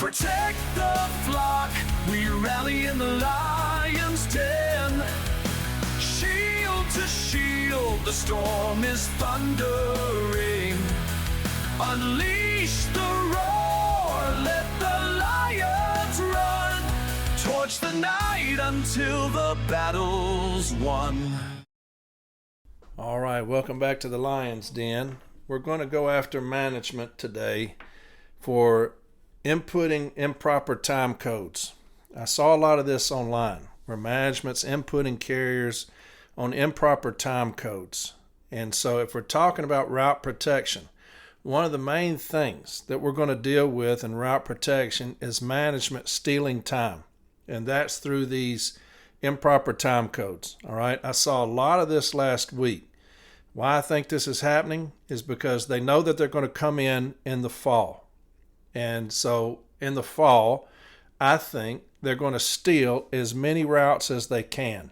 Protect the flock, we rally in the lion's den. Shield to shield, the storm is thundering. Unleash the roar, let the lions run towards the night until the battle's won. All right, welcome back to the Lion's Den. We're going to go after management today for inputting improper time codes. I saw a lot of this online where management's inputting carriers on improper time codes. And so if we're talking about route protection, one of the main things that we're going to deal with in route protection is management stealing time. And that's through these improper time codes. All right, I saw a lot of this last week. Why I think this is happening is because they know that they're going to come in the fall. And so in the fall, I think they're going to steal as many routes as they can.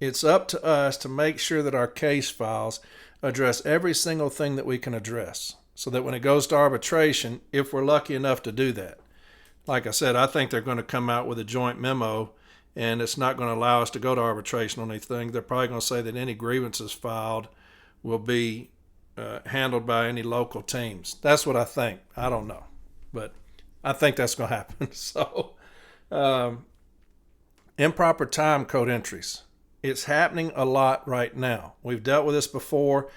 It's up to us to make sure that our case files address every single thing that we can address, so that when it goes to arbitration, if we're lucky enough to do that. Like I said, I think they're going to come out with a joint memo, and it's not going to allow us to go to arbitration on anything. They're probably going to say that any grievances filed will be handled by any local teams. That's what I think. I don't know. But I think that's going to happen. So, improper time code entries. It's happening a lot right now. We've dealt with this before.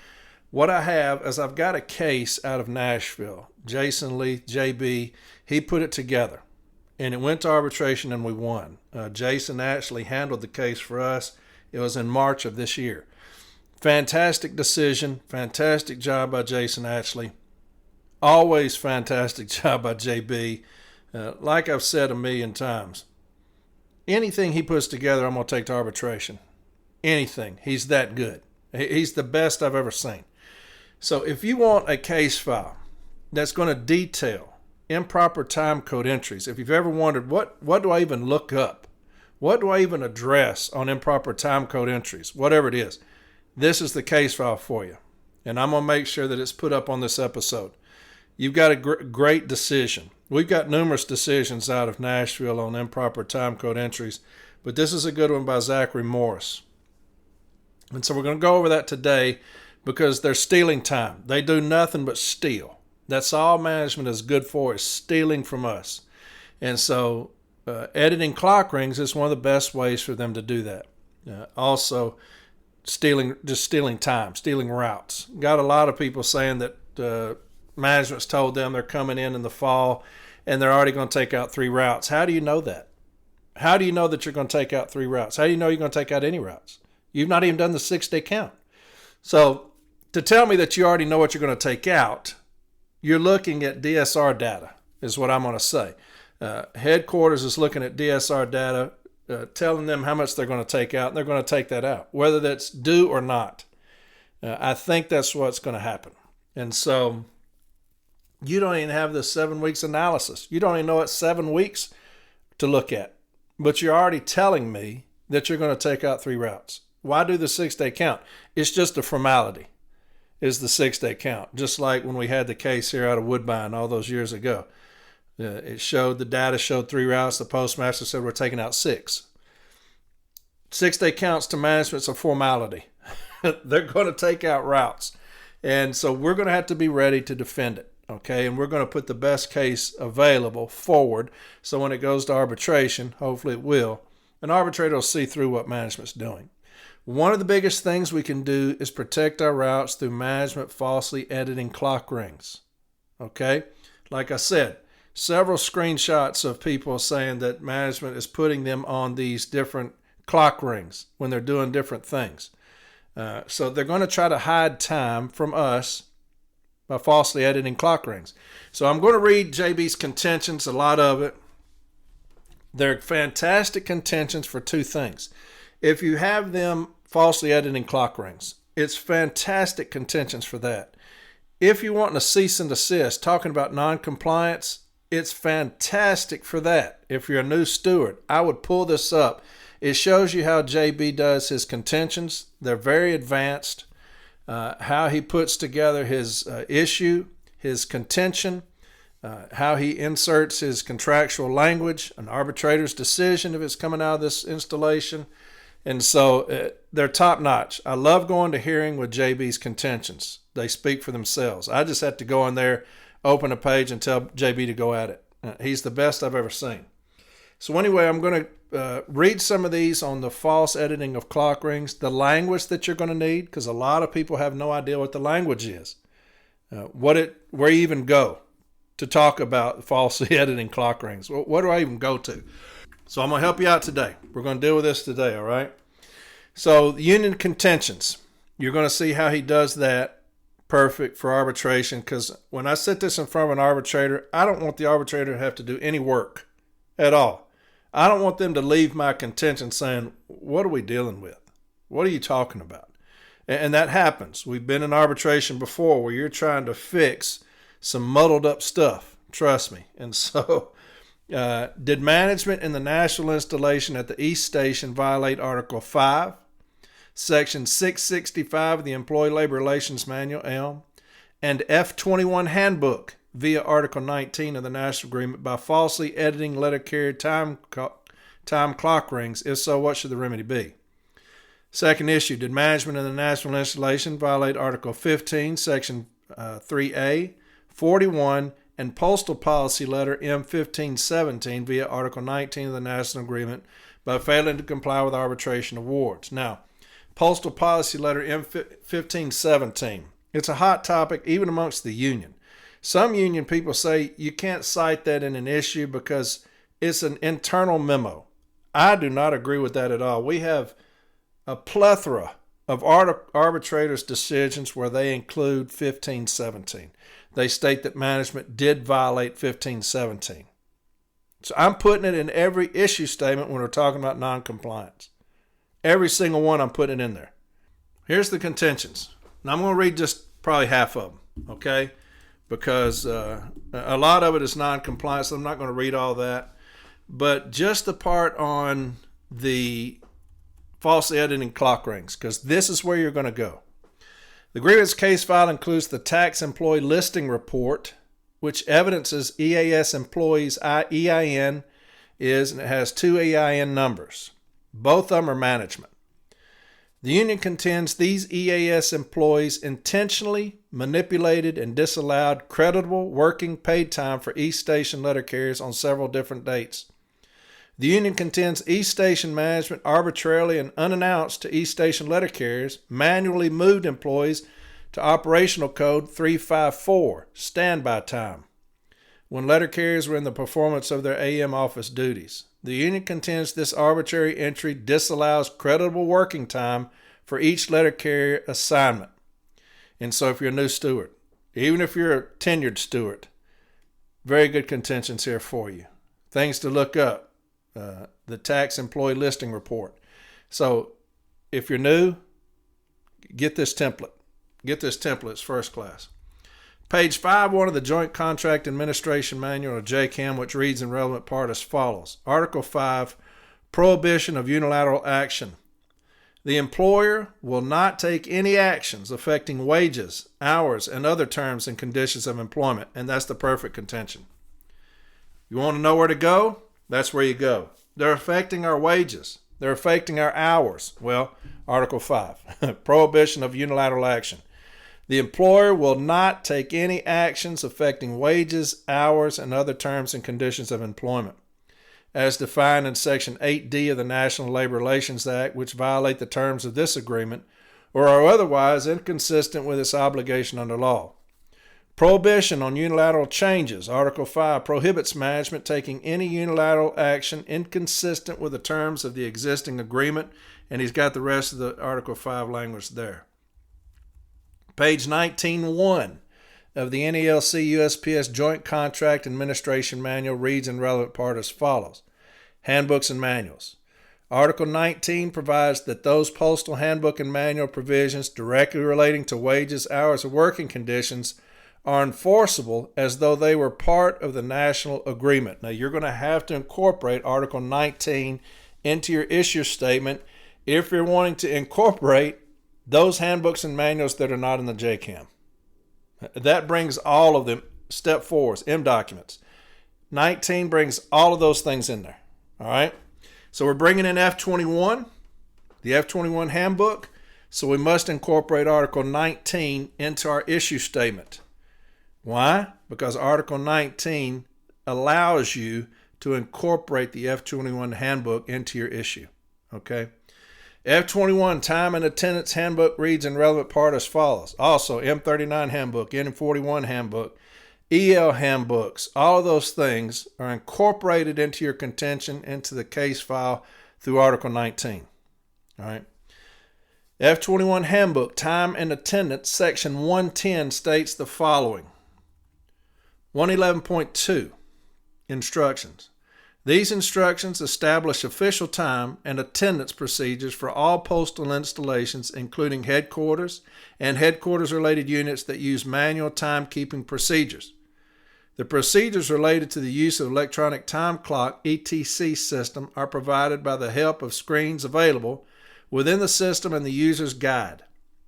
What I have is I've got a case out of Nashville. Jason Lee, JB, he put it together. And it went to arbitration and we won. Jason actually handled the case for us. It was in March of this year. Fantastic decision. Fantastic job by Jason Ashley. Always fantastic job by JB. Like I've said a million times, anything he puts together, I'm going to take to arbitration. Anything. He's that good. He's the best I've ever seen. So if you want a case file that's going to detail improper time code entries, if you've ever wondered, what do I even look up? What do I even address on improper time code entries? Whatever it is, this is the case file for you. And I'm going to make sure that it's put up on this episode. You've got a great decision. We've got numerous decisions out of Nashville on improper time code entries, but this is a good one by Zachary Morris. And so we're going to go over that today because they're stealing time. They do nothing but steal. That's all management is good for, is stealing from us. And so editing clock rings is one of the best ways for them to do that. Also, stealing time, stealing routes. Got a lot of people saying that management's told them they're coming in the fall and they're already going to take out 3 routes. How do you know that? How do you know that you're going to take out 3 routes? How do you know you're going to take out any routes? You've not even done the 6-day count. So to tell me that you already know what you're going to take out, you're looking at DSR data is what I'm going to say. Headquarters is looking at DSR data, telling them how much they're going to take out, and they're going to take that out, whether that's due or not. I think that's what's going to happen. And so you don't even have the 7 weeks analysis. You don't even know it's 7 weeks to look at. But you're already telling me that you're going to take out 3 routes. Why do the 6-day count? It's just a formality, is the 6-day count. Just like when we had the case here out of Woodbine all those years ago. The data showed 3 routes. The postmaster said we're taking out 6. 6-day counts to management's a formality. They're going to take out routes. And so we're going to have to be ready to defend it. Okay, and we're going to put the best case available forward. So when it goes to arbitration, hopefully it will, an arbitrator will see through what management's doing. One of the biggest things we can do is protect our routes through management falsely editing clock rings. Okay, like I said, several screenshots of people saying that management is putting them on these different clock rings when they're doing different things. So they're going to try to hide time from us by falsely editing clock rings. So I'm going to read JB's contentions, a lot of it. They're fantastic contentions for 2 things. If you have them falsely editing clock rings, it's fantastic contentions for that. If you want a cease and desist, talking about non-compliance, it's fantastic for that. If you're a new steward, I would pull this up. It shows you how JB does his contentions. They're very advanced. How he puts together his issue, his contention, how he inserts his contractual language, an arbitrator's decision if it's coming out of this installation. And so they're top notch. I love going to hearing with JB's contentions. They speak for themselves. I just have to go in there, open a page, and tell JB to go at it. He's the best I've ever seen. So anyway, I'm going to read some of these on the false editing of clock rings, the language that you're going to need, because a lot of people have no idea what the language is, where you even go to talk about falsely editing clock rings. What do I even go to? So I'm going to help you out today. We're going to deal with this today, all right? So union contentions, you're going to see how he does that perfect for arbitration, because when I set this in front of an arbitrator, I don't want the arbitrator to have to do any work at all. I don't want them to leave my contention saying, what are we dealing with? What are you talking about? And that happens. We've been in arbitration before where you're trying to fix some muddled up stuff. Trust me. And so, did management in the national installation at the East Station violate Article 5, Section 665 of the Employee Labor Relations Manual, ELM, and F21 Handbook via Article 19 of the National Agreement by falsely editing letter carrier time clock rings? If so, what should the remedy be? Second issue, did management in the national installation violate Article 15, Section 3A, 41, and Postal Policy Letter M1517 via Article 19 of the National Agreement by failing to comply with arbitration awards? Now, Postal Policy Letter M1517, it's a hot topic even amongst the union. Some union people say you can't cite that in an issue because it's an internal memo. I do not agree with that at all. We have a plethora of arbitrators' decisions where they include 1517. They state that management did violate 1517. So I'm putting it in every issue statement when we're talking about noncompliance. Every single one I'm putting it in there. Here's the contentions. Now I'm going to read just probably half of them, okay? Because a lot of it is noncompliance, so I'm not going to read all that. But just the part on the falsely editing clock rings, because this is where you're going to go. The grievance case file includes the tax employee listing report, which evidences EAS employees' EIN is, and it has 2 EIN numbers. Both of them are management. The union contends these EAS employees intentionally manipulated and disallowed creditable working paid time for East Station letter carriers on several different dates. The union contends East Station management arbitrarily and unannounced to East Station letter carriers manually moved employees to Operational Code 354, standby time, when letter carriers were in the performance of their AM office duties. The union contends this arbitrary entry disallows creditable working time for each letter carrier assignment. And so if you're a new steward, even if you're a tenured steward, very good contentions here for you. Things to look up. The tax employee listing report. So if you're new, get this template. Get this template. It's first class. Page 5.1 of the Joint Contract Administration Manual, or JCAM, which reads in relevant part as follows. Article 5, Prohibition of Unilateral Action. The employer will not take any actions affecting wages, hours, and other terms and conditions of employment. And that's the perfect contention. You want to know where to go? That's where you go. They're affecting our wages. They're affecting our hours. Well, Article 5, Prohibition of Unilateral Action. The employer will not take any actions affecting wages, hours, and other terms and conditions of employment, as defined in Section 8D of the National Labor Relations Act, which violate the terms of this agreement or are otherwise inconsistent with its obligation under law. Prohibition on unilateral changes. Article 5 prohibits management taking any unilateral action inconsistent with the terms of the existing agreement, and he's got the rest of the Article 5 language there. Page 19.1 of the NELC USPS Joint Contract Administration Manual reads in relevant part as follows. Handbooks and manuals. Article 19 provides that those postal handbook and manual provisions directly relating to wages, hours, or working conditions are enforceable as though they were part of the national agreement. Now, you're going to have to incorporate Article 19 into your issue statement if you're wanting to incorporate those handbooks and manuals that are not in the JCAM. That brings all of them step 4s, M documents. 19 brings all of those things in there. All right. So we're bringing in F21, the F21 handbook. So we must incorporate Article 19 into our issue statement. Why? Because Article 19 allows you to incorporate the F21 handbook into your issue. Okay. F21 time and attendance handbook reads in relevant part as follows. Also, M39 handbook, N41 handbook, EL handbooks, all of those things are incorporated into your contention, into the case file through Article 19. All right. F21 handbook, time and attendance, section 110 states the following. 111.2, instructions. These instructions establish official time and attendance procedures for all postal installations, including headquarters and headquarters-related units that use manual timekeeping procedures. The procedures related to the use of electronic time clock ETC system are provided by the help of screens available within the system and the user's guide.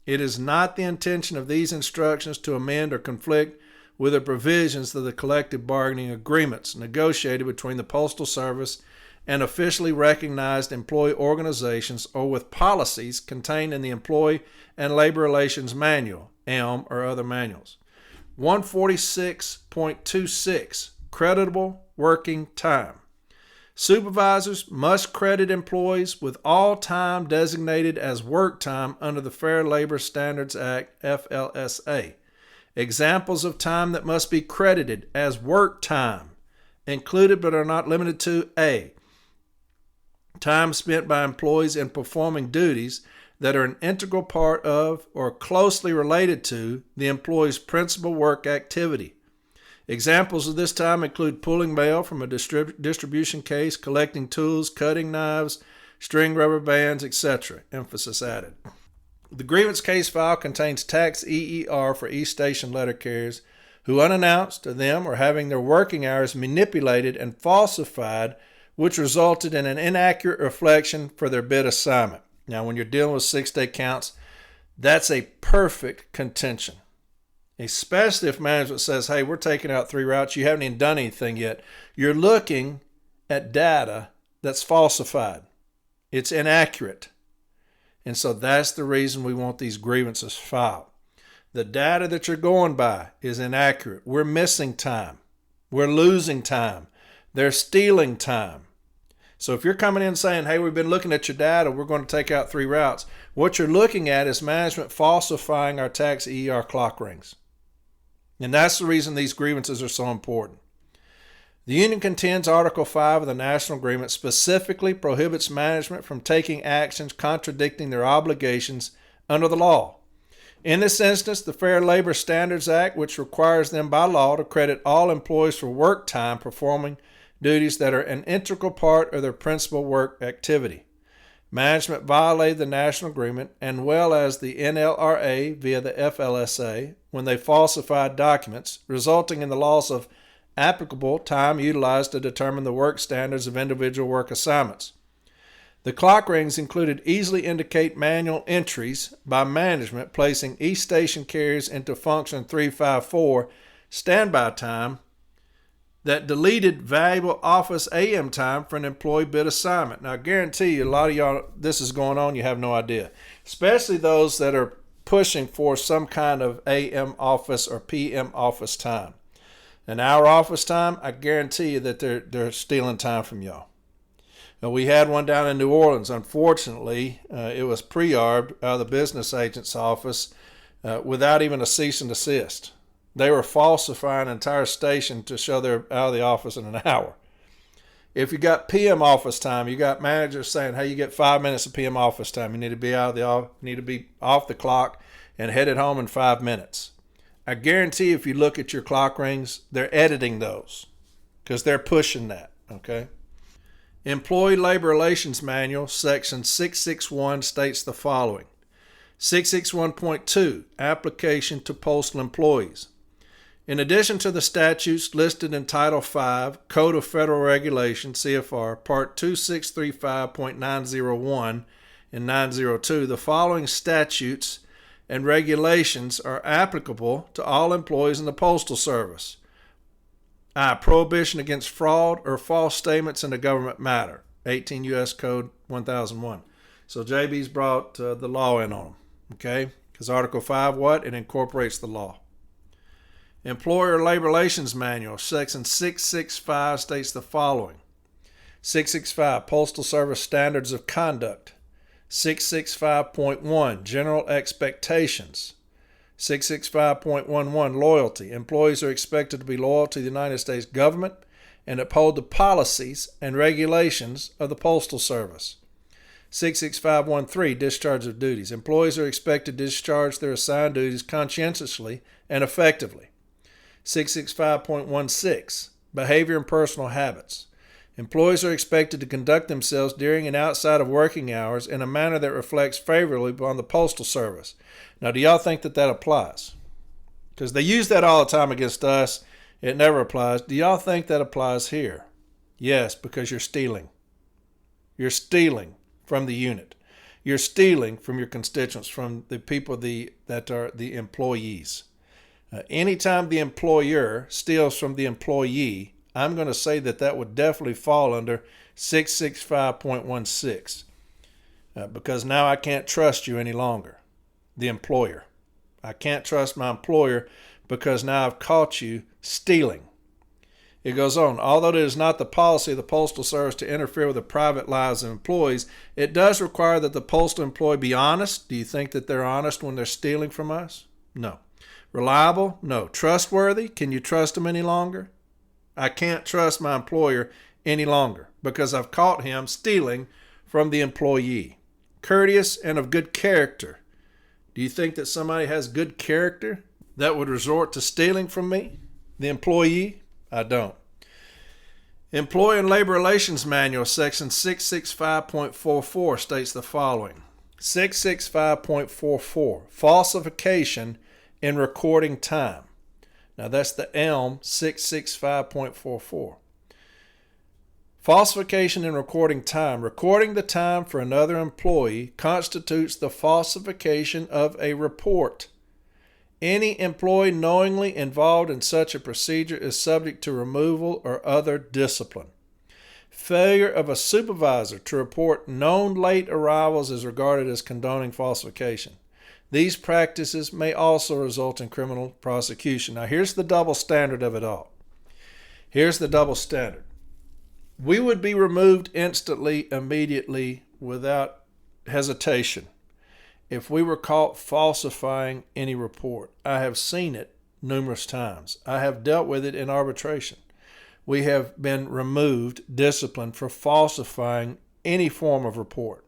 It is not the intention of these instructions to amend or conflict with the provisions of the collective bargaining agreements negotiated between the Postal Service and officially recognized employee organizations, or with policies contained in the Employee and Labor Relations Manual, ELM, or other manuals. 146.26, creditable working time. Supervisors must credit employees with all time designated as work time under the Fair Labor Standards Act, FLSA. Examples of time that must be credited as work time included but are not limited to: A, time spent by employees in performing duties that are an integral part of or closely related to the employee's principal work activity. Examples of this time include pulling mail from a distribution case, collecting tools, cutting knives, string rubber bands, etc. Emphasis added. The grievance case file contains tax EER for East Station letter carriers who, unannounced to them, are having their working hours manipulated and falsified, which resulted in an inaccurate reflection for their bid assignment. Now, when you're dealing with 6-day counts, that's a perfect contention, especially if management says, hey, we're taking out 3 routes, you haven't even done anything yet. You're looking at data that's falsified. It's inaccurate. And so that's the reason we want these grievances filed. The data that you're going by is inaccurate. We're missing time. We're losing time. They're stealing time. So if you're coming in saying, hey, we've been looking at your data, we're going to take out 3 routes, what you're looking at is management falsifying our tax ER clock rings. And that's the reason these grievances are so important. The union contends Article 5 of the National Agreement specifically prohibits management from taking actions contradicting their obligations under the law. In this instance, the Fair Labor Standards Act, which requires them by law to credit all employees for work time performing duties that are an integral part of their principal work activity. Management violated the National Agreement and well as the NLRA via the FLSA when they falsified documents, resulting in the loss of applicable time utilized to determine the work standards of individual work assignments. The clock rings included easily indicate manual entries by management placing East Station carriers into function 354 standby time that deleted valuable office AM time for an employee bid assignment. Now, I guarantee you a lot of y'all, this is going on, you have no idea, especially those that are pushing for some kind of AM office or PM office time. An hour office time, I guarantee you that they're stealing time from y'all. Now, we had one down in New Orleans. Unfortunately, it was pre-arbed out of the business agent's office without even a cease and desist. They were falsifying an entire station to show they're out of the office in an hour. If you got PM office time, you got managers saying, hey, you get 5 minutes of PM office time. You need to be off the clock and headed home in 5 minutes. I guarantee if you look at your clock rings, they're editing those because they're pushing that, okay? Employee Labor Relations Manual, Section 661 states the following. 661.2, Application to Postal Employees. In addition to the statutes listed in Title V, Code of Federal Regulations, CFR, Part 2635.901 and 902, the following statutes and regulations are applicable to all employees in the Postal Service. I. Prohibition against fraud or false statements in a government matter. 18 U.S. Code 1001. So JB's brought the law in on them. Okay? Because Article 5, what? It incorporates the law. Employer Labor Relations Manual, Section 665 states the following. 665, Postal Service Standards of Conduct. 665.1, General Expectations. 665.11, Loyalty. Employees are expected to be loyal to the United States government and uphold the policies and regulations of the Postal Service. 665.13, Discharge of Duties. Employees are expected to discharge their assigned duties conscientiously and effectively. 665.16, Behavior and Personal Habits. Employees are expected to conduct themselves during and outside of working hours in a manner that reflects favorably upon the Postal Service. Now, do y'all think that applies? Because they use that all the time against us. It never applies. Do y'all think that applies here? Yes, because you're stealing. You're stealing from the unit. You're stealing from your constituents, from the people that are the employees. Anytime the employer steals from the employee, I'm going to say that would definitely fall under 665.16 because now I can't trust you any longer, the employer. I can't trust my employer because now I've caught you stealing. It goes on, although it is not the policy of the Postal Service to interfere with the private lives of employees, it does require that the postal employee be honest. Do you think that they're honest when they're stealing from us? No. Reliable? No. Trustworthy? Can you trust them any longer? I can't trust my employer any longer because I've caught him stealing from the employee. Courteous and of good character. Do you think that somebody has good character that would resort to stealing from me, the employee? I don't. Employee and Labor Relations Manual, Section 665.44 states the following. 665.44, Falsification in recording time. Now that's the ELM 665.44. Falsification in recording time. Recording the time for another employee constitutes the falsification of a report. Any employee knowingly involved in such a procedure is subject to removal or other discipline. Failure of a supervisor to report known late arrivals is regarded as condoning falsification. These practices may also result in criminal prosecution. Now, here's the double standard of it all. Here's the double standard. We would be removed instantly, immediately, without hesitation if we were caught falsifying any report. I have seen it numerous times. I have dealt with it in arbitration. We have been removed, disciplined for falsifying any form of report.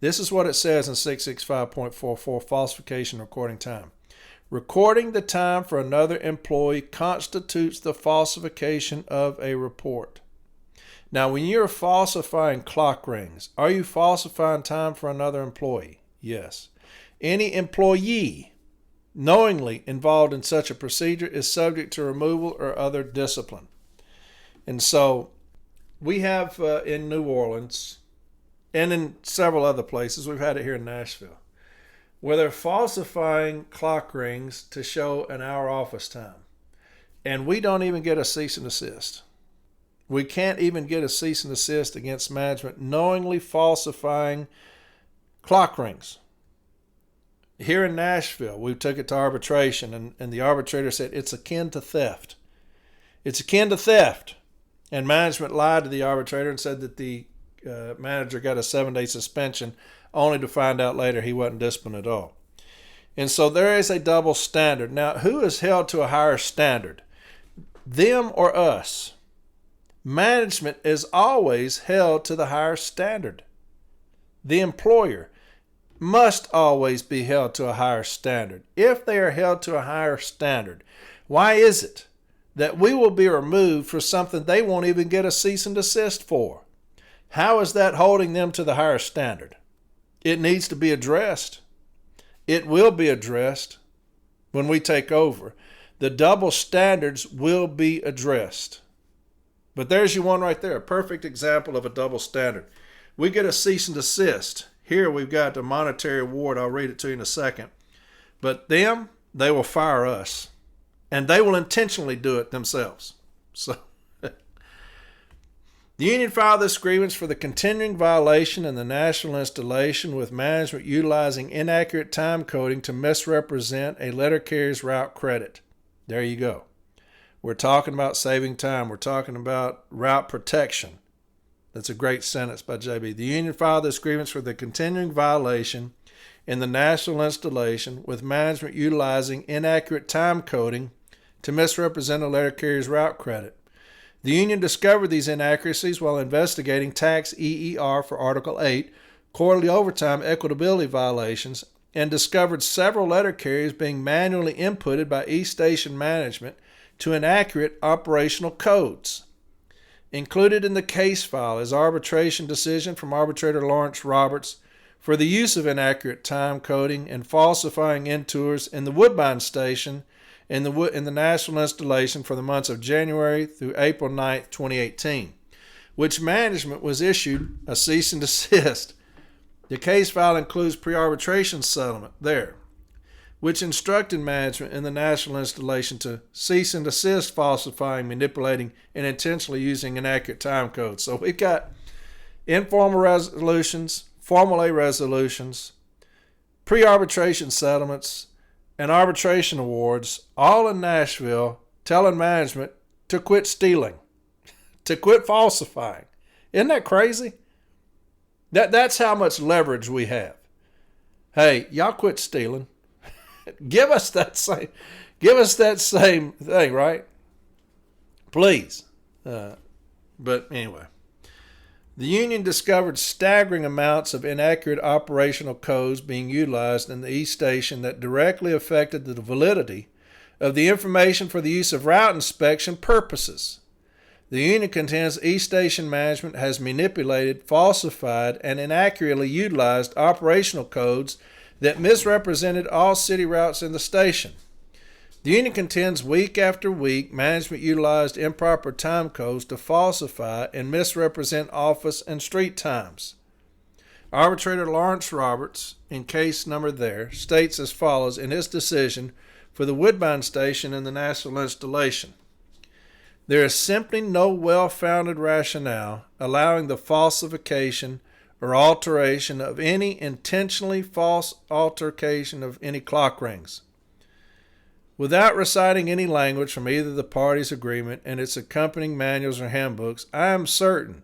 This is what it says in 665.44, falsification recording time. Recording the time for another employee constitutes the falsification of a report. Now, when you're falsifying clock rings, are you falsifying time for another employee? Yes. Any employee knowingly involved in such a procedure is subject to removal or other discipline. And so we have in New Orleans and in several other places, we've had it here in Nashville, where they're falsifying clock rings to show an hour office time. And we don't even get a cease and desist. We can't even get a cease and desist against management knowingly falsifying clock rings. Here in Nashville, we took it to arbitration, and the arbitrator said it's akin to theft. It's akin to theft. And management lied to the arbitrator and said that the manager got a 7-day suspension, only to find out later he wasn't disciplined at all. And so there is a double standard. Now, who is held to a higher standard? Them or us? Management is always held to the higher standard. The employer must always be held to a higher standard. If they are held to a higher standard, why is it that we will be removed for something they won't even get a cease and desist for? How is that holding them to the higher standard? It needs to be addressed. It will be addressed when we take over. The double standards will be addressed. But there's your one right there, a perfect example of a double standard. We get a cease and desist. Here we've got a monetary award. I'll read it to you in a second. But them, they will fire us. And they will intentionally do it themselves. So the union filed this grievance for the continuing violation in the national installation with management utilizing inaccurate time coding to misrepresent a letter carrier's route credit. There you go. We're talking about saving time. We're talking about route protection. That's a great sentence by JB. The union filed this grievance for the continuing violation in the national installation with management utilizing inaccurate time coding to misrepresent a letter carrier's route credit. The union discovered these inaccuracies while investigating tax EER for Article 8, quarterly overtime equitability violations, and discovered several letter carriers being manually inputted by E-Station management to inaccurate operational codes. Included in the case file is arbitration decision from arbitrator Lawrence Roberts for the use of inaccurate time coding and falsifying intours in the Woodbine Station in the national installation for the months of January through April 9, 2018, which management was issued a cease and desist. The case file includes pre-arbitration settlement there, which instructed management in the national installation to cease and desist falsifying, manipulating, and intentionally using inaccurate time codes. So we've got informal resolutions, formal A resolutions, pre-arbitration settlements, and arbitration awards, all in Nashville, telling management to quit stealing, to quit falsifying. Isn't that crazy? That's how much leverage we have. Hey, y'all quit stealing. Give us that same thing, right? Please. But anyway. The union discovered staggering amounts of inaccurate operational codes being utilized in the E-Station that directly affected the validity of the information for the use of route inspection purposes. The union contends E-Station management has manipulated, falsified, and inaccurately utilized operational codes that misrepresented all city routes in the station. The union contends week after week, management utilized improper time codes to falsify and misrepresent office and street times. Arbitrator Lawrence Roberts, in case number there, states as follows in his decision for the Woodbine Station in the national installation. There is simply no well-founded rationale allowing the falsification or alteration of any intentionally false altercation of any clock rings. Without reciting any language from either the parties' agreement and its accompanying manuals or handbooks, I am certain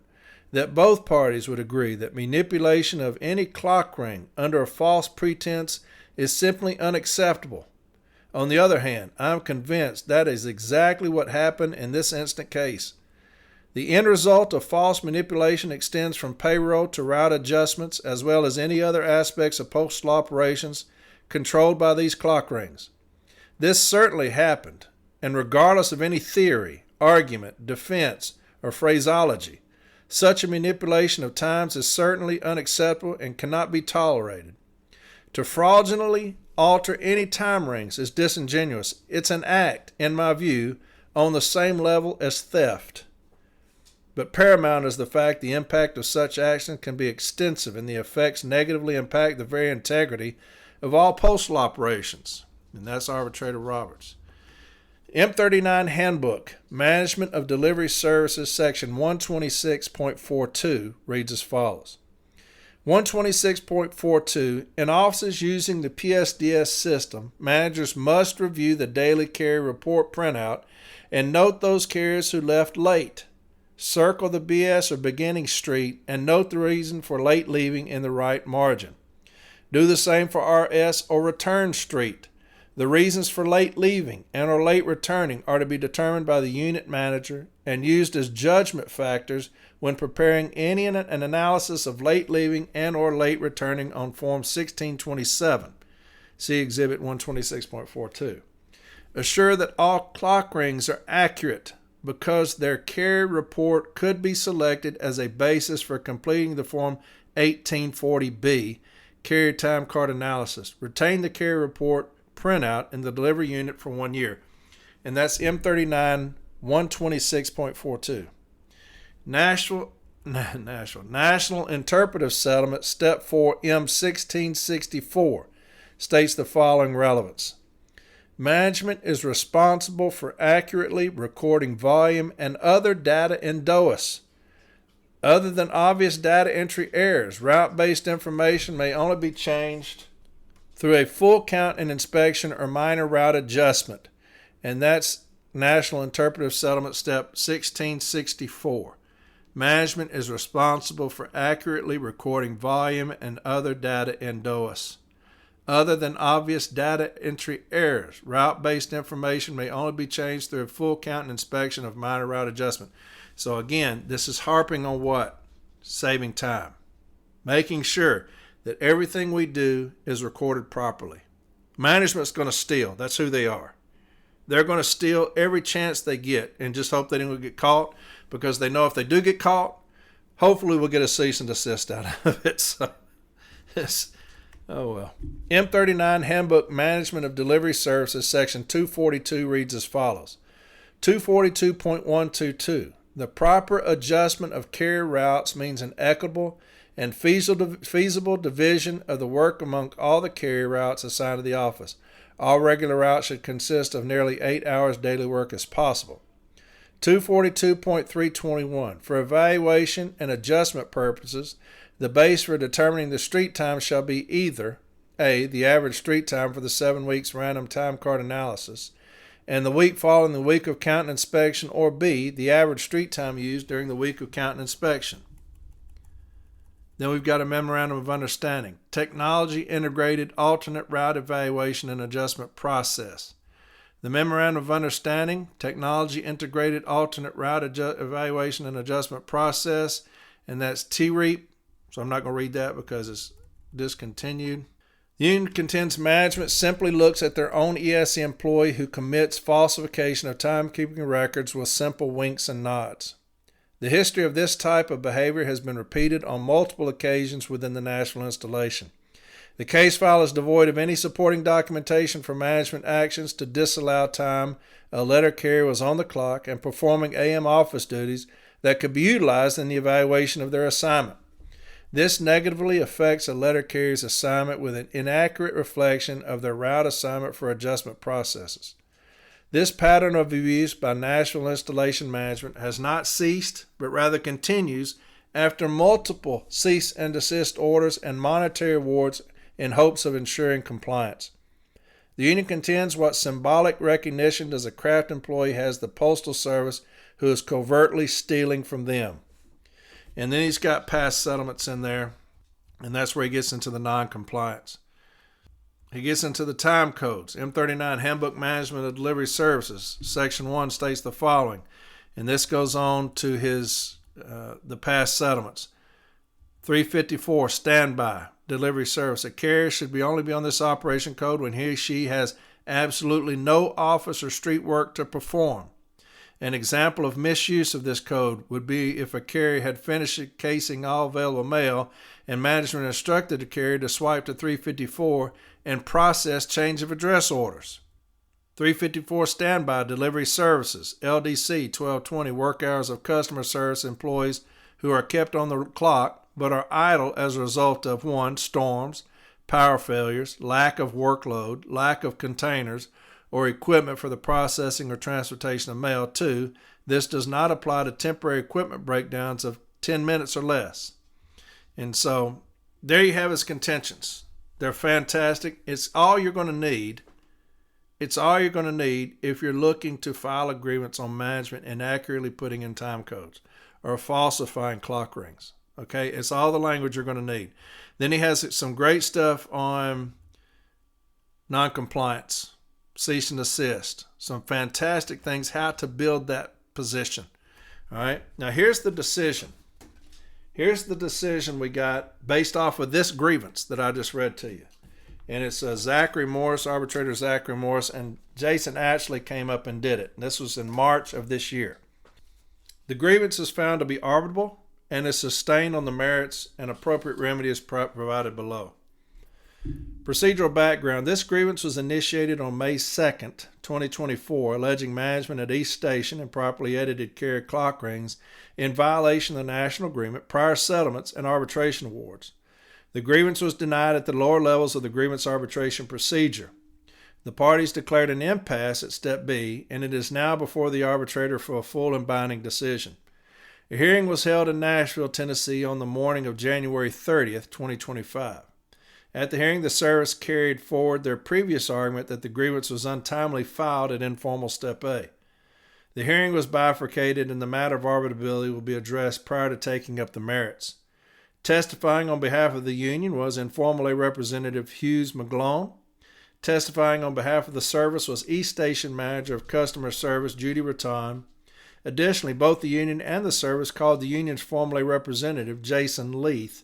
that both parties would agree that manipulation of any clock ring under a false pretense is simply unacceptable. On the other hand, I am convinced that is exactly what happened in this instant case. The end result of false manipulation extends from payroll to route adjustments as well as any other aspects of postal operations controlled by these clock rings. This certainly happened, and regardless of any theory, argument, defense, or phraseology, such a manipulation of times is certainly unacceptable and cannot be tolerated. To fraudulently alter any time rings is disingenuous. It's an act, in my view, on the same level as theft. But paramount is the fact the impact of such action can be extensive and the effects negatively impact the very integrity of all postal operations. And that's Arbitrator Roberts. M39 Handbook, Management of Delivery Services, Section 126.42 reads as follows. 126.42, in offices using the PSDS system, managers must review the daily carrier report printout and note those carriers who left late. Circle the BS or beginning street and note the reason for late leaving in the right margin. Do the same for RS or return street. The reasons for late leaving and or late returning are to be determined by the unit manager and used as judgment factors when preparing an analysis of late leaving and or late returning on Form 1627. See Exhibit 126.42. Assure that all clock rings are accurate because their carrier report could be selected as a basis for completing the Form 1840B, Carrier Time Card Analysis. Retain the carrier report printout in the delivery unit for 1 year. And that's M39 126.42. National Interpretive Settlement, Step 4, M1664, states the following relevance. Management is responsible for accurately recording volume and other data in DOAS. Other than obvious data entry errors, route-based information may only be changed through a full count and inspection or minor route adjustment. And that's National Interpretive Settlement Step 1664. Management is responsible for accurately recording volume and other data in DOAS. Other than obvious data entry errors, route-based information may only be changed through a full count and inspection of minor route adjustment. So again, this is harping on what? Saving time. Making sure that everything we do is recorded properly. Management's going to steal. That's who they are. They're going to steal every chance they get and just hope they don't get caught, because they know if they do get caught, hopefully we'll get a cease and desist out of it. So, oh well. M39 Handbook Management of Delivery Services, Section 242 reads as follows. 242.122. The proper adjustment of carrier routes means an equitable and feasible division of the work among all the carrier routes assigned to the office. All regular routes should consist of nearly 8 hours daily work as possible. 242.321. For evaluation and adjustment purposes, the base for determining the street time shall be either A, the average street time for the 7 weeks random time card analysis, and the week following the week of count and inspection, or B, the average street time used during the week of count and inspection. Then we've got a memorandum of understanding. Technology integrated alternate route evaluation and adjustment process. The memorandum of understanding, technology integrated alternate route evaluation and adjustment process, and that's TREAP. So I'm not going to read that because it's discontinued. The union contends management simply looks at their own ESE employee who commits falsification of timekeeping records with simple winks and nods. The history of this type of behavior has been repeated on multiple occasions within the national installation. The case file is devoid of any supporting documentation for management actions to disallow time a letter carrier was on the clock and performing AM office duties that could be utilized in the evaluation of their assignment. This negatively affects a letter carrier's assignment with an inaccurate reflection of their route assignment for adjustment processes. This pattern of abuse by National Installation Management has not ceased, but rather continues after multiple cease and desist orders and monetary awards in hopes of ensuring compliance. The union contends what symbolic recognition does a craft employee has the Postal Service who is covertly stealing from them. And then he's got past settlements in there, and that's where he gets into the non-compliance. He gets into the time codes. M39 Handbook Management of Delivery Services, Section 1 states the following, and this goes on to his the past settlements. 354, Standby Delivery Service. A carrier should only be on this operation code when he or she has absolutely no office or street work to perform. An example of misuse of this code would be if a carrier had finished casing all available mail and management instructed the carrier to swipe to 354 and process change of address orders. 354 Standby Delivery Services, LDC 1220, work hours of customer service employees who are kept on the clock but are idle as a result of 1. Storms, power failures, lack of workload, lack of containers, or equipment for the processing or transportation of mail. 2. This does not apply to temporary equipment breakdowns of 10 minutes or less. And so there you have his contentions. They're fantastic. It's all you're going to need. It's all you're going to need if you're looking to file agreements on management and accurately putting in time codes or falsifying clock rings. Okay, it's all the language you're going to need. Then he has some great stuff on non-compliance, cease and desist, some fantastic things, how to build that position. All right, now here's the decision. Here's the decision we got based off of this grievance that I just read to you. And it's Zachary Morris, arbitrator Zachary Morris, and Jason Ashley came up and did it. And this was in March of this year. The grievance is found to be arbitrable and is sustained on the merits, and appropriate remedy is provided below. Procedural background. This grievance was initiated on May 2nd, 2024, alleging management at East Station improperly edited carrier clock rings in violation of the national agreement, prior settlements, and arbitration awards. The grievance was denied at the lower levels of the grievance arbitration procedure. The parties declared an impasse at Step B, and it is now before the arbitrator for a full and binding decision. A hearing was held in Nashville, Tennessee on the morning of January 30th, 2025. At the hearing, the service carried forward their previous argument that the grievance was untimely filed at informal Step A. The hearing was bifurcated, and the matter of arbitrability will be addressed prior to taking up the merits. Testifying on behalf of the union was informal A Representative Hughes McGlone. Testifying on behalf of the service was East Station Manager of Customer Service Judy Raton. Additionally, both the union and the service called the union's formal A representative, Jason Leith.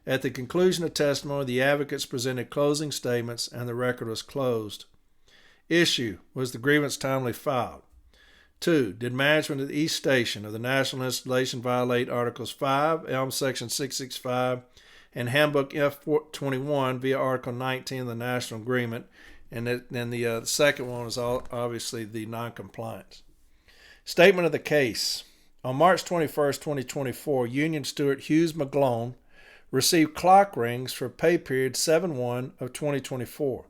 At the conclusion of testimony, the advocates presented closing statements and the record was closed. Issue: was the grievance timely filed? 2. Did management of the East Station of the National Installation violate Articles 5, Elm Section 665, and Handbook F21 via Article 19 of the National Agreement? And then the second one is obviously the noncompliance. Statement of the case. On March 21, 2024, Union Steward Hughes McGlone received clock rings for pay period 7/1 of 2024.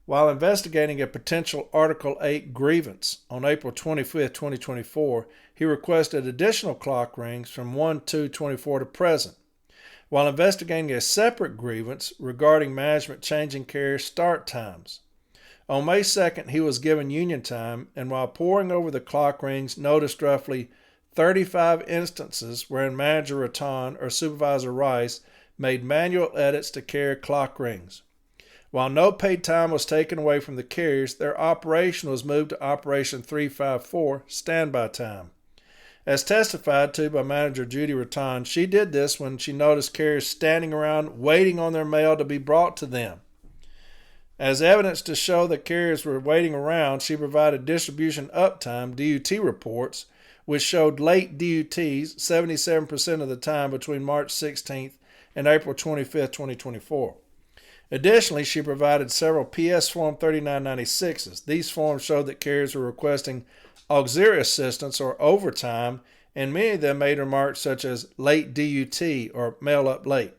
While investigating a potential Article 8 grievance on April 25, 2024, he requested additional clock rings from 1/2/24 to present. While investigating a separate grievance regarding management changing carrier start times. On May 2nd, he was given union time, and while poring over the clock rings, noticed roughly 35 instances wherein Manager Raton or Supervisor Rice made manual edits to carrier clock rings. While no paid time was taken away from the carriers, their operation was moved to Operation 354, standby time. As testified to by Manager Judy Raton, she did this when she noticed carriers standing around waiting on their mail to be brought to them. As evidence to show that carriers were waiting around, she provided distribution uptime (DUT) reports, which showed late DUTs 77% of the time between March 16th and April 25th, 2024. Additionally, she provided several PS Form 3996s. These forms showed that carriers were requesting auxiliary assistance or overtime, and many of them made remarks such as late DUT or mail up late.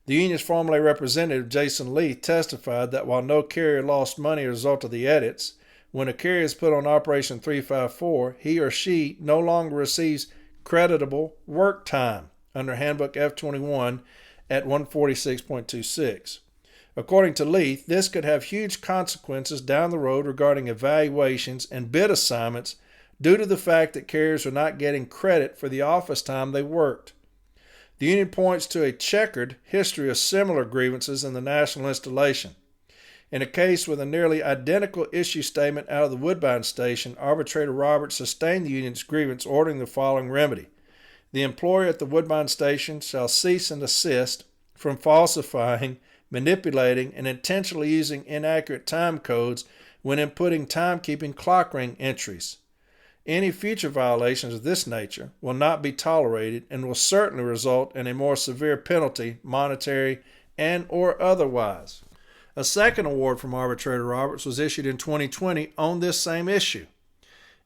The union's formerly representative, Jason Lee, testified that while no carrier lost money as a result of the edits, when a carrier is put on Operation 354, he or she no longer receives creditable work time under Handbook F21 at 146.26. According to Leith, this could have huge consequences down the road regarding evaluations and bid assignments due to the fact that carriers are not getting credit for the office time they worked. The union points to a checkered history of similar grievances in the national installation. In a case with a nearly identical issue statement out of the Woodbine Station, Arbitrator Roberts sustained the union's grievance, ordering the following remedy. The employer at the Woodbine Station shall cease and desist from falsifying, manipulating, and intentionally using inaccurate time codes when inputting timekeeping clock ring entries. Any future violations of this nature will not be tolerated and will certainly result in a more severe penalty, monetary and or otherwise. A second award from Arbitrator Roberts was issued in 2020 on this same issue.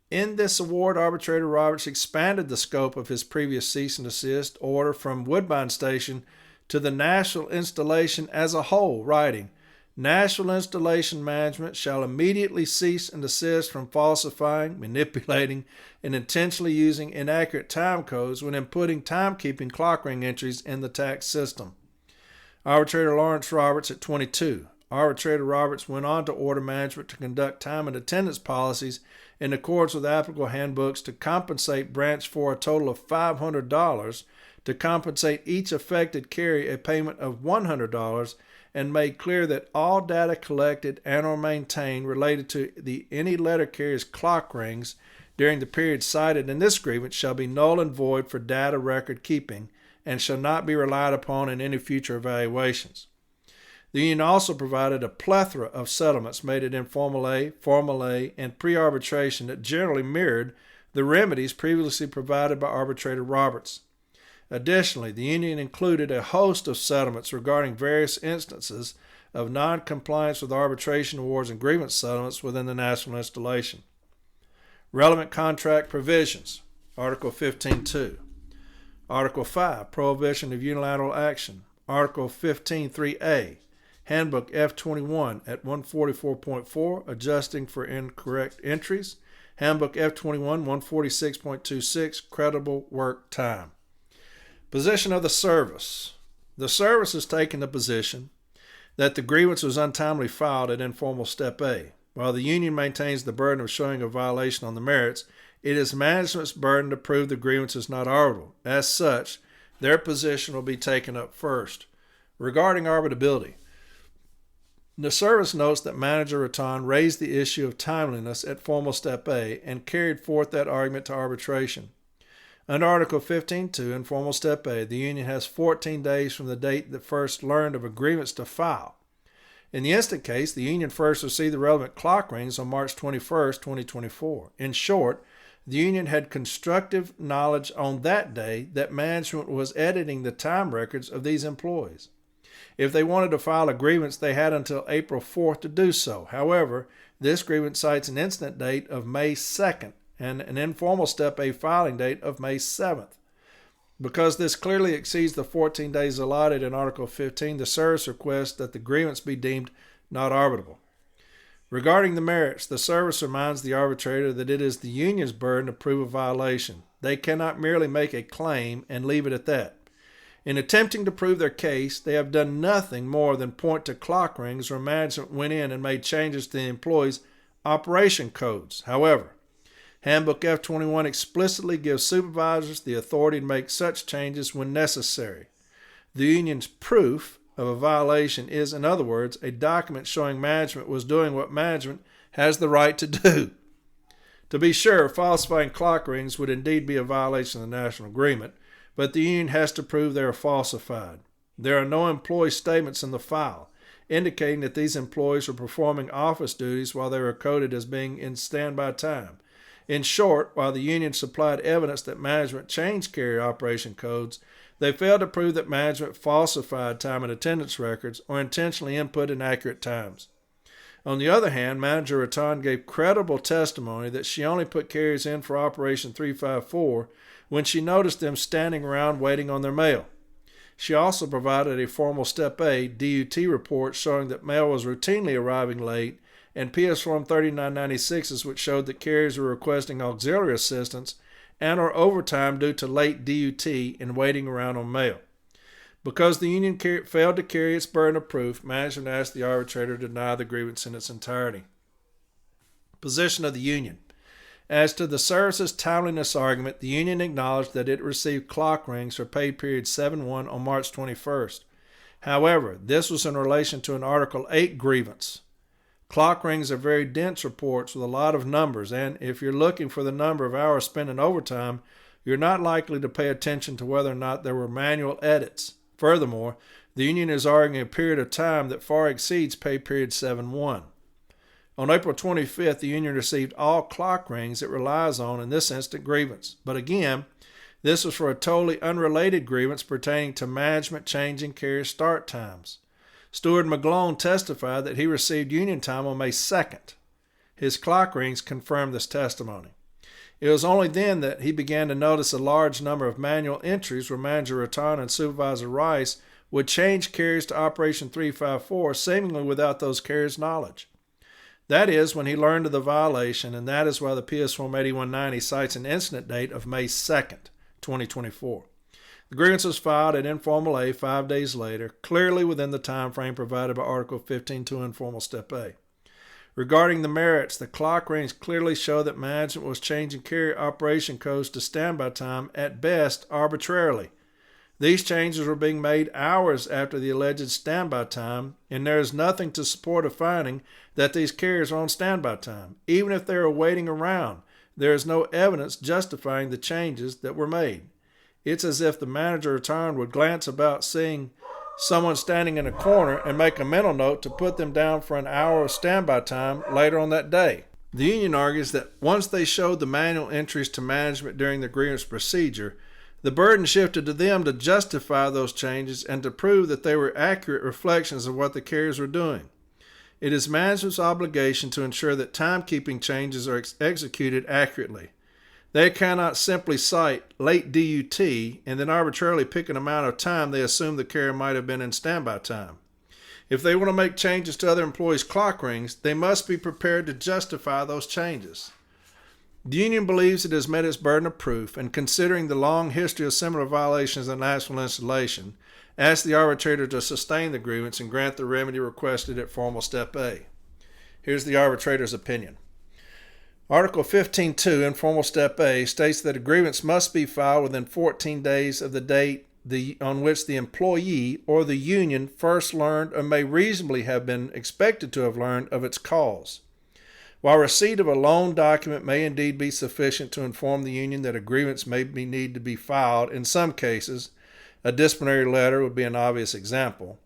In this award, Arbitrator Roberts expanded the scope of his previous cease and desist order from Woodbine Station to the national installation as a whole, writing, National Installation Management shall immediately cease and desist from falsifying, manipulating, and intentionally using inaccurate time codes when inputting timekeeping clock ring entries in the tax system. Arbitrator Lawrence Roberts at 22. Arbitrator Roberts went on to order management to conduct time and attendance policies in accordance with applicable handbooks to compensate branch for a total of $500, to compensate each affected carrier a payment of $100, and made clear that all data collected and or maintained related to any letter carrier's clock rings during the period cited in this grievance shall be null and void for data record keeping and shall not be relied upon in any future evaluations. The union also provided a plethora of settlements made at informal A, formal A, and pre-arbitration that generally mirrored the remedies previously provided by Arbitrator Roberts. Additionally, the union included a host of settlements regarding various instances of non-compliance with arbitration awards and grievance settlements within the national installation. Relevant contract provisions. Article 15.2. Article 5, Prohibition of Unilateral Action. Article 15.3a, Handbook F21 at 144.4, adjusting for incorrect entries. Handbook F21 146.26, credible work time. Position of the service. The service has taken the position that the grievance was untimely filed at informal step A. While the union maintains the burden of showing a violation on the merits, it is management's burden to prove the grievance is not arbitrable. As such, their position will be taken up first. Regarding arbitrability, the service notes that Manager Raton raised the issue of timeliness at formal step A and carried forth that argument to arbitration. Under Article 15.2 in formal step A, the union has 14 days from the date that first learned of a grievance to file. In the instant case, the union first received the relevant clock rings on March 21, 2024. In short, the union had constructive knowledge on that day that management was editing the time records of these employees. If they wanted to file a grievance, they had until April 4th to do so. However, this grievance cites an incident date of May 2nd and an informal step A filing date of May 7th. Because this clearly exceeds the 14 days allotted in Article 15, the service requests that the grievance be deemed not arbitrable. Regarding the merits, the service reminds the arbitrator that it is the union's burden to prove a violation. They cannot merely make a claim and leave it at that. In attempting to prove their case, they have done nothing more than point to clock rings where management went in and made changes to the employees' operation codes. However, Handbook F21 explicitly gives supervisors the authority to make such changes when necessary. The union's proof of a violation is, in other words, a document showing management was doing what management has the right to do. To be sure, falsifying clock rings would indeed be a violation of the national agreement, but the union has to prove they are falsified. There are no employee statements in the file, indicating that these employees were performing office duties while they were coded as being in standby time. In short, while the union supplied evidence that management changed carrier operation codes, they failed to prove that management falsified time and attendance records or intentionally input inaccurate times. On the other hand, Manager Raton gave credible testimony that she only put carriers in for Operation 354 when she noticed them standing around waiting on their mail. She also provided a formal Step A DUT report showing that mail was routinely arriving late, and PS Form 3996s which showed that carriers were requesting auxiliary assistance and or overtime due to late DUT and waiting around on mail. Because the union failed to carry its burden of proof, management asked the arbitrator to deny the grievance in its entirety. Position of the union. As to the service's timeliness argument, the union acknowledged that it received clock rings for pay period 7-1 on March 21st. However, this was in relation to an Article 8 grievance. Clock rings are very dense reports with a lot of numbers, and if you're looking for the number of hours spent in overtime, you're not likely to pay attention to whether or not there were manual edits. Furthermore, the union is arguing a period of time that far exceeds pay period 7-1. On April 25th, the union received all clock rings it relies on in this instant grievance. But again, this was for a totally unrelated grievance pertaining to management changing carrier start times. Steward McGlone testified that he received union time on May 2nd. His clock rings confirmed this testimony. It was only then that he began to notice a large number of manual entries where Manager Raton and Supervisor Rice would change carriers to Operation 354, seemingly without those carriers' knowledge. That is when he learned of the violation, and that is why the PS Form 8190 cites an incident date of May 2nd, 2024. The grievance was filed at Informal A 5 days later, clearly within the time frame provided by Article 15.2 Informal Step A. Regarding the merits, the clock rings clearly show that management was changing carrier operation codes to standby time, at best arbitrarily. These changes were being made hours after the alleged standby time, and there is nothing to support a finding that these carriers are on standby time. Even if they are waiting around, there is no evidence justifying the changes that were made. It's as if the manager returned would glance about seeing someone standing in a corner and make a mental note to put them down for an hour of standby time later on that day. The union argues that once they showed the manual entries to management during the grievance procedure, the burden shifted to them to justify those changes and to prove that they were accurate reflections of what the carriers were doing. It is management's obligation to ensure that timekeeping changes are executed accurately. They cannot simply cite late DUT and then arbitrarily pick an amount of time they assume the carrier might have been in standby time. If they want to make changes to other employees' clock rings, they must be prepared to justify those changes. The union believes it has met its burden of proof, and considering the long history of similar violations in national installation, asked the arbitrator to sustain the grievance and grant the remedy requested at formal step A. Here's the arbitrator's opinion. Article 15.2, informal step A, states that a grievance must be filed within 14 days of the date on which the employee or the union first learned or may reasonably have been expected to have learned of its cause. While receipt of a loan document may indeed be sufficient to inform the union that a grievance may need to be filed, in some cases, a disciplinary letter would be an obvious example,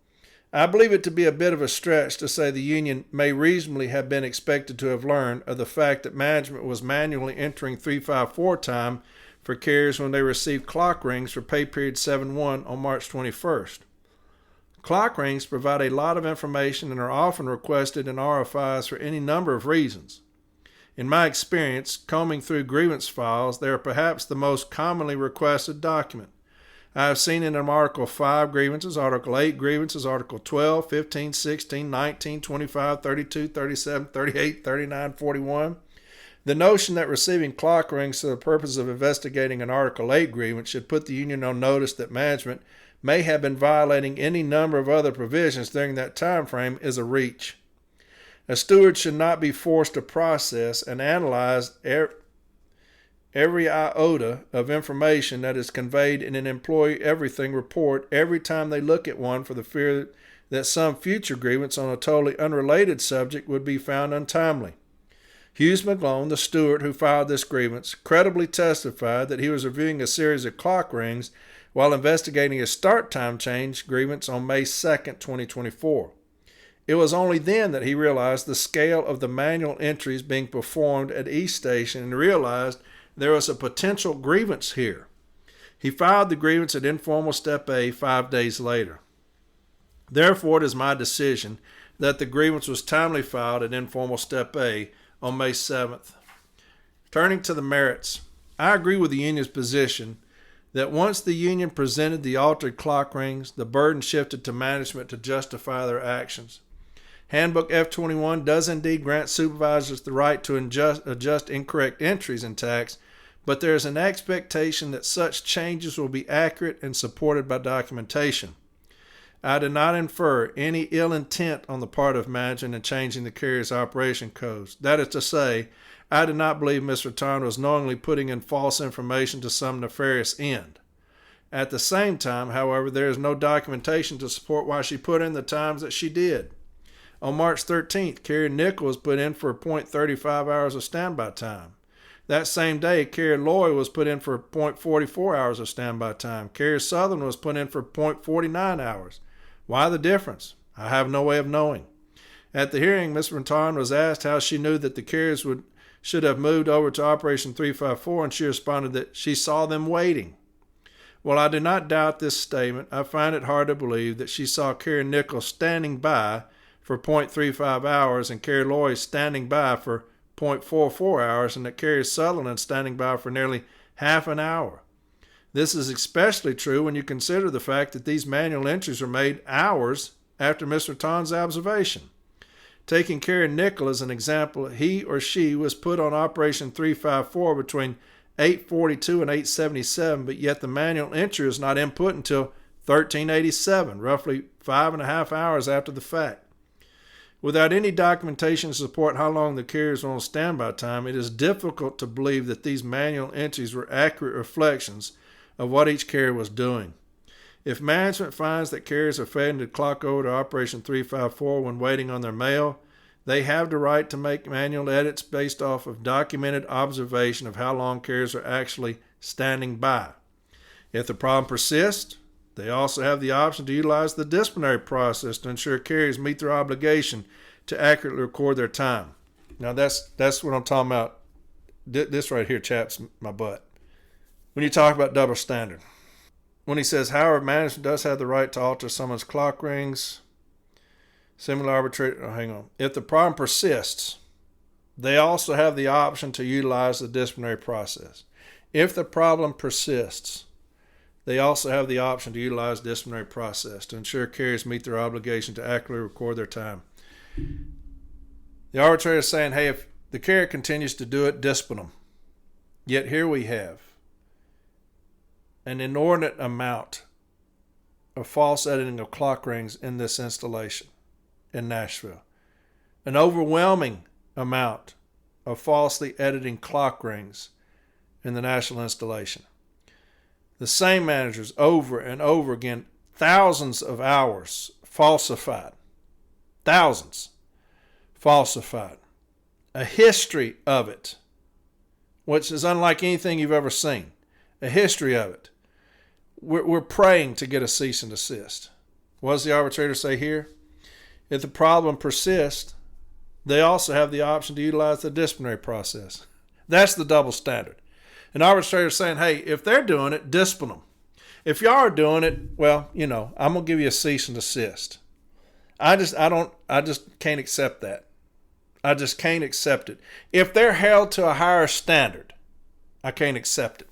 I believe it to be a bit of a stretch to say the union may reasonably have been expected to have learned of the fact that management was manually entering 354 time for carriers when they received clock rings for pay period 7-1 on March 21st. Clock rings provide a lot of information and are often requested in RFIs for any number of reasons. In my experience, combing through grievance files, they are perhaps the most commonly requested document. I have seen in Article 5 grievances, Article 8 grievances, Article 12, 15, 16, 19, 25, 32, 37, 38, 39, 41. The notion that receiving clock rings for the purpose of investigating an Article 8 grievance should put the union on notice that management may have been violating any number of other provisions during that time frame is a reach. A steward should not be forced to process and analyze every iota of information that is conveyed in an employee everything report every time they look at one for the fear that some future grievance on a totally unrelated subject would be found untimely. Hughes McGlone, the steward who filed this grievance, credibly testified that he was reviewing a series of clock rings while investigating a start time change grievance on May 2, 2024. It was only then that he realized the scale of the manual entries being performed at each station and realized there was a potential grievance here. He filed the grievance at informal step A 5 days later. Therefore, it is my decision that the grievance was timely filed at informal step A on May 7th. Turning to the merits, I agree with the union's position that once the union presented the altered clock rings, the burden shifted to management to justify their actions. Handbook F21 does indeed grant supervisors the right to adjust incorrect entries in tax, but there is an expectation that such changes will be accurate and supported by documentation. I do not infer any ill intent on the part of management in changing the carrier's operation codes. That is to say, I do not believe Ms. Raton was knowingly putting in false information to some nefarious end. At the same time, however, there is no documentation to support why she put in the times that she did. On March 13th, Carrier Nickel was put in for .35 hours of standby time. That same day, Carrier Loy was put in for .44 hours of standby time. Carrier Southern was put in for .49 hours. Why the difference? I have no way of knowing. At the hearing, Ms. Raton was asked how she knew that the carriers should have moved over to Operation 354, and she responded that she saw them waiting. While I do not doubt this statement, I find it hard to believe that she saw Carrier Nickel standing by for .35 hours and Carrier Loy standing by for .44 hours and that Carrier Sutherland standing by for nearly half an hour. This is especially true when you consider the fact that these manual entries were made hours after Mr. Ton's observation. Taking Carrier Nickel as an example, he or she was put on Operation 354 between 8:42 and 8:77, but yet the manual entry is not input until 13:87, roughly 5.5 hours after the fact. Without any documentation to support how long the carriers were on standby time, it is difficult to believe that these manual entries were accurate reflections of what each carrier was doing. If management finds that carriers are failing to clock over to Operation 354 when waiting on their mail, they have the right to make manual edits based off of documented observation of how long carriers are actually standing by. If the problem persists, they also have the option to utilize the disciplinary process to ensure carriers meet their obligation to accurately record their time. Now that's what I'm talking about. This right here chaps my butt. When you talk about double standard. When he says, however, management does have the right to alter someone's clock rings, similar arbitrator, hang on. If the problem persists, they also have the option to utilize the disciplinary process. If the problem persists, They also have the option to utilize disciplinary process to ensure carriers meet their obligation to accurately record their time. The arbitrator is saying, hey, if the carrier continues to do it, discipline them. Yet here we have an inordinate amount of false editing of clock rings in this installation in Nashville. An overwhelming amount of falsely editing clock rings in the national installation. The same managers over and over again, thousands of hours falsified. Thousands falsified. A history of it, which is unlike anything you've ever seen. A history of it. We're praying to get a cease and desist. What does the arbitrator say here? If the problem persists, they also have the option to utilize the disciplinary process. That's the double standard. An arbitrator is saying, hey, if they're doing it, discipline them. If y'all are doing it, well, I'm going to give you a cease and desist. I just can't accept that. I just can't accept it. If they're held to a higher standard, I can't accept it.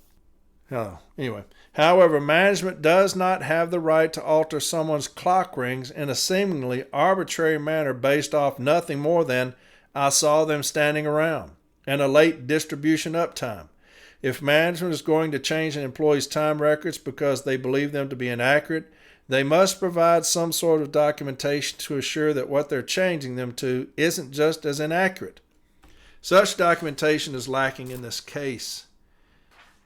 Anyway, however, management does not have the right to alter someone's clock rings in a seemingly arbitrary manner based off nothing more than I saw them standing around and a late distribution uptime. If management is going to change an employee's time records because they believe them to be inaccurate, they must provide some sort of documentation to assure that what they're changing them to isn't just as inaccurate. Such documentation is lacking in this case.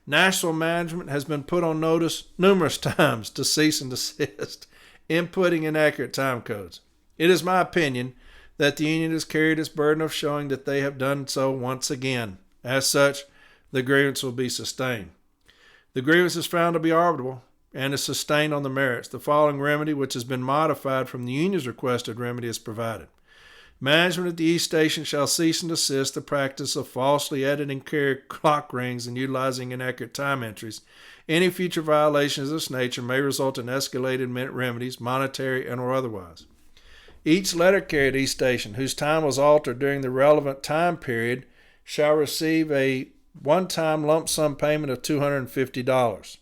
National management has been put on notice numerous times to cease and desist inputting inaccurate time codes. It is my opinion that the union has carried its burden of showing that they have done so once again. As such, the grievance will be sustained. The grievance is found to be arbitrable and is sustained on the merits. The following remedy, which has been modified from the union's requested remedy, is provided. Management at the East Station shall cease and desist the practice of falsely editing carrier clock rings and utilizing inaccurate time entries. Any future violations of this nature may result in escalated remedies, monetary and or otherwise. Each letter carrier at East Station whose time was altered during the relevant time period shall receive a one-time lump sum payment of $250.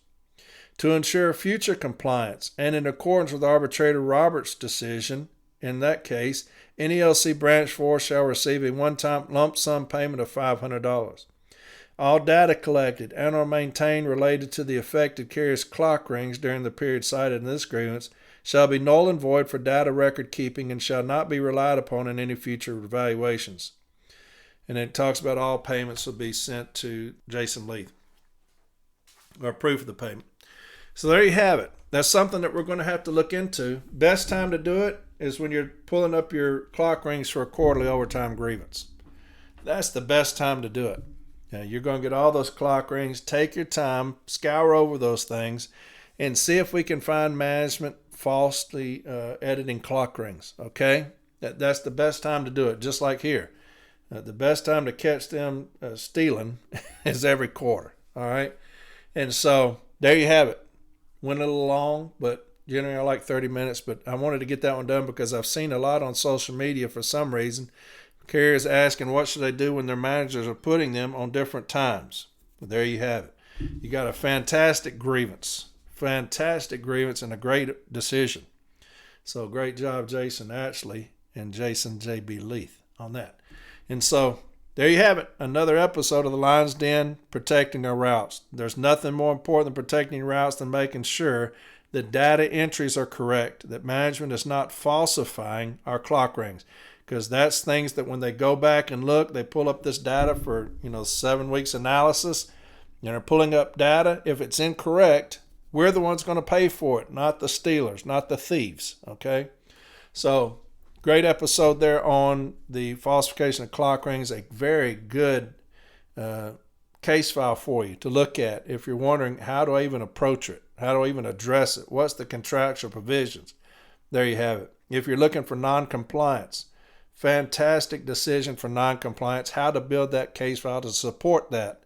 To ensure future compliance and in accordance with Arbitrator Roberts' decision, in that case, NELC Branch 4 shall receive a one-time lump sum payment of $500. All data collected and or maintained related to the affected carrier's clock rings during the period cited in this grievance shall be null and void for data record keeping and shall not be relied upon in any future evaluations. And it talks about all payments will be sent to Jason Leith, or proof of the payment. So there you have it. That's something that we're going to have to look into. Best time to do it is when you're pulling up your clock rings for a quarterly overtime grievance. That's the best time to do it. You're going to get all those clock rings. Take your time, scour over those things, and see if we can find management falsely editing clock rings. Okay? That's the best time to do it, just like here. The best time to catch them stealing is every quarter. All right? And so there you have it. Went a little long, but generally I like 30 minutes. But I wanted to get that one done because I've seen a lot on social media for some reason. Carriers asking what should they do when their managers are putting them on different times. Well, there you have it. You got a fantastic grievance. Fantastic grievance and a great decision. So great job, Jason Ashley and Jason J.B. Leith on that. And so there you have it. Another episode of the Lion's Den, protecting our routes. There's nothing more important than protecting routes than making sure that data entries are correct, that management is not falsifying our clock rings. Because that's things that when they go back and look, they pull up this data for 7 weeks analysis, and they're pulling up data. If it's incorrect, we're the ones going to pay for it, not the stealers, not the thieves. Okay? So great episode there on the falsification of clock rings. A very good case file for you to look at if you're wondering, how do I even approach it? How do I even address it? What's the contractual provisions? There you have it. If you're looking for non-compliance, fantastic decision for non-compliance, how to build that case file to support that.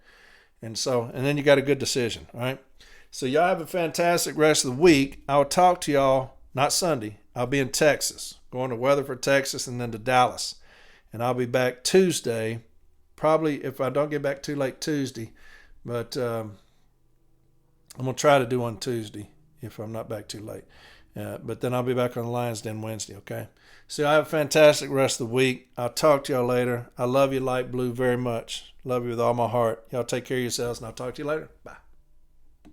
And then you got a good decision, all right? So y'all have a fantastic rest of the week. I'll talk to y'all, not Sunday. I'll be in Texas, going to Weatherford, Texas, and then to Dallas. And I'll be back Tuesday, probably if I don't get back too late Tuesday. But I'm going to try to do one Tuesday if I'm not back too late. But then I'll be back on the Lions Den Wednesday, okay? So I have a fantastic rest of the week. I'll talk to y'all later. I love you, Light Blue, very much. Love you with all my heart. Y'all take care of yourselves, and I'll talk to you later. Bye.